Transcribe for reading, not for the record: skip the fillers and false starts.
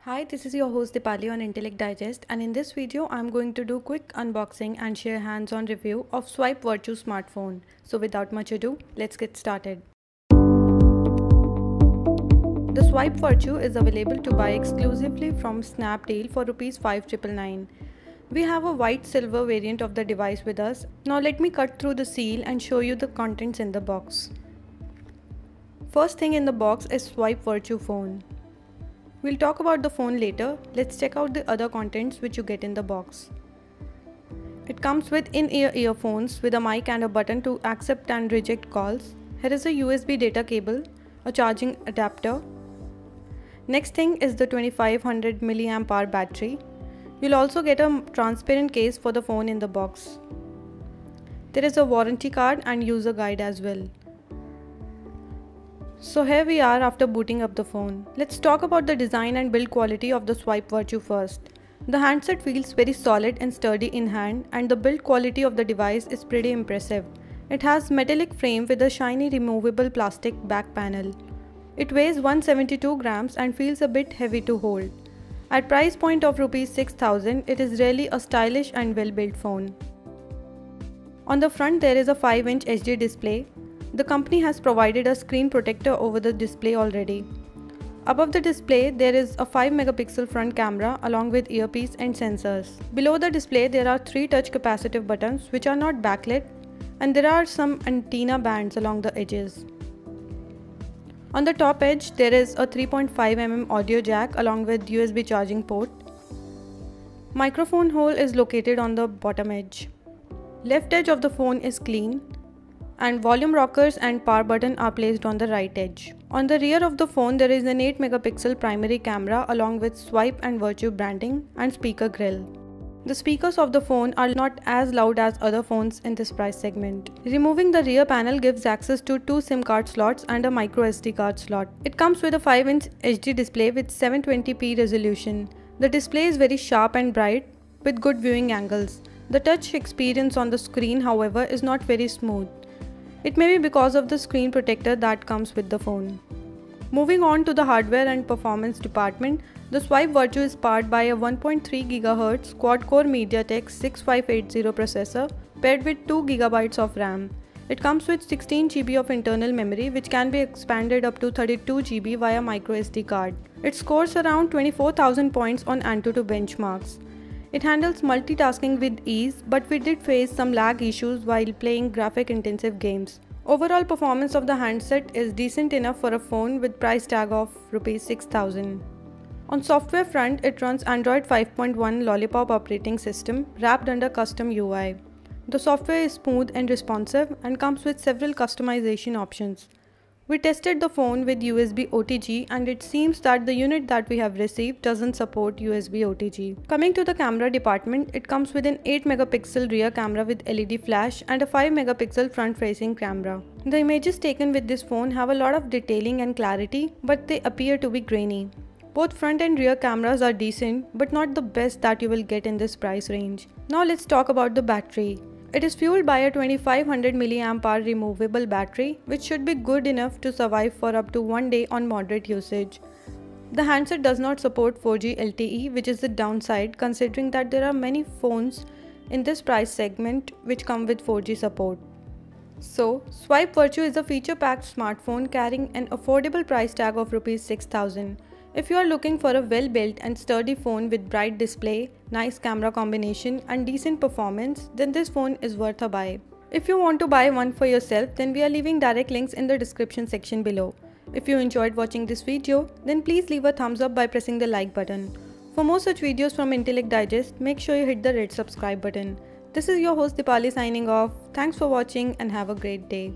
Hi, this is your host Dipali on Intellect Digest, and in this video I'm going to do quick unboxing and share hands-on review of Swipe Virtue smartphone. So without much ado, let's get started. The Swipe Virtue is available to buy exclusively from Snapdeal for Rs 5,999. We have a white silver variant of the device with us. Now let me cut through the seal and show you the contents in the box. First thing in the box is Swipe Virtue phone. We'll talk about the phone later. Let's check out the other contents which you get in the box. It comes with in-ear earphones with a mic and a button to accept and reject calls. Here is a USB data cable, a charging adapter. Next thing is the 2500 mAh battery. You'll also get a transparent case for the phone in the box. There is a warranty card and user guide as well. So here we are after booting up the phone. Let's talk about the design and build quality of the Swipe Virtue first. The handset feels very solid and sturdy in hand, and the build quality of the device is pretty impressive. It has metallic frame with a shiny removable plastic back panel. It weighs 172 grams and feels a bit heavy to hold. At price point of Rs 6,000, it is really a stylish and well built phone. On the front there is a 5-inch HD display. The company has provided a screen protector over the display already. Above the display, there is a 5-megapixel front camera along with earpiece and sensors. Below the display, there are 3 touch capacitive buttons which are not backlit, and there are some antenna bands along the edges. On the top edge, there is a 3.5mm audio jack along with USB charging port. Microphone hole is located on the bottom edge. Left edge of the phone is clean, and volume rockers and power button are placed on the right edge. On the rear of the phone there is an 8-megapixel primary camera along with Swipe and Virtue branding and speaker grill. The speakers of the phone are not as loud as other phones in this price segment. Removing the rear panel gives access to 2 SIM card slots and a micro SD card slot. It comes with a 5-inch HD display with 720p resolution. The display is very sharp and bright with good viewing angles. The touch experience on the screen, however, is not very smooth. It may be because of the screen protector that comes with the phone. Moving on to the hardware and performance department, the Swipe Virtue is powered by a 1.3 GHz quad-core MediaTek 6580 processor paired with 2 GB of RAM. It comes with 16 GB of internal memory which can be expanded up to 32 GB via microSD card. It scores around 24,000 points on Antutu benchmarks. It handles multitasking with ease, but we did face some lag issues while playing graphic-intensive games. Overall performance of the handset is decent enough for a phone with price tag of Rs 6,000. On software front, it runs Android 5.1 Lollipop operating system wrapped under custom UI. The software is smooth and responsive and comes with several customization options. We tested the phone with USB OTG and it seems that the unit that we have received doesn't support USB OTG. Coming to the camera department, it comes with an 8-megapixel rear camera with LED flash and a 5-megapixel front-facing camera. The images taken with this phone have a lot of detailing and clarity, but they appear to be grainy. Both front and rear cameras are decent, but not the best that you will get in this price range. Now let's talk about the battery. It is fueled by a 2500 mAh removable battery, which should be good enough to survive for up to 1 day on moderate usage. The handset does not support 4G LTE, which is the downside considering that there are many phones in this price segment which come with 4G support. So, Swipe Virtue is a feature-packed smartphone carrying an affordable price tag of Rs 6,000. If you are looking for a well-built and sturdy phone with bright display, nice camera combination and decent performance, then this phone is worth a buy. If you want to buy one for yourself, then we are leaving direct links in the description section below. If you enjoyed watching this video, then please leave a thumbs up by pressing the like button. For more such videos from Intellect Digest, make sure you hit the red subscribe button. This is your host Dipali signing off. Thanks for watching and have a great day.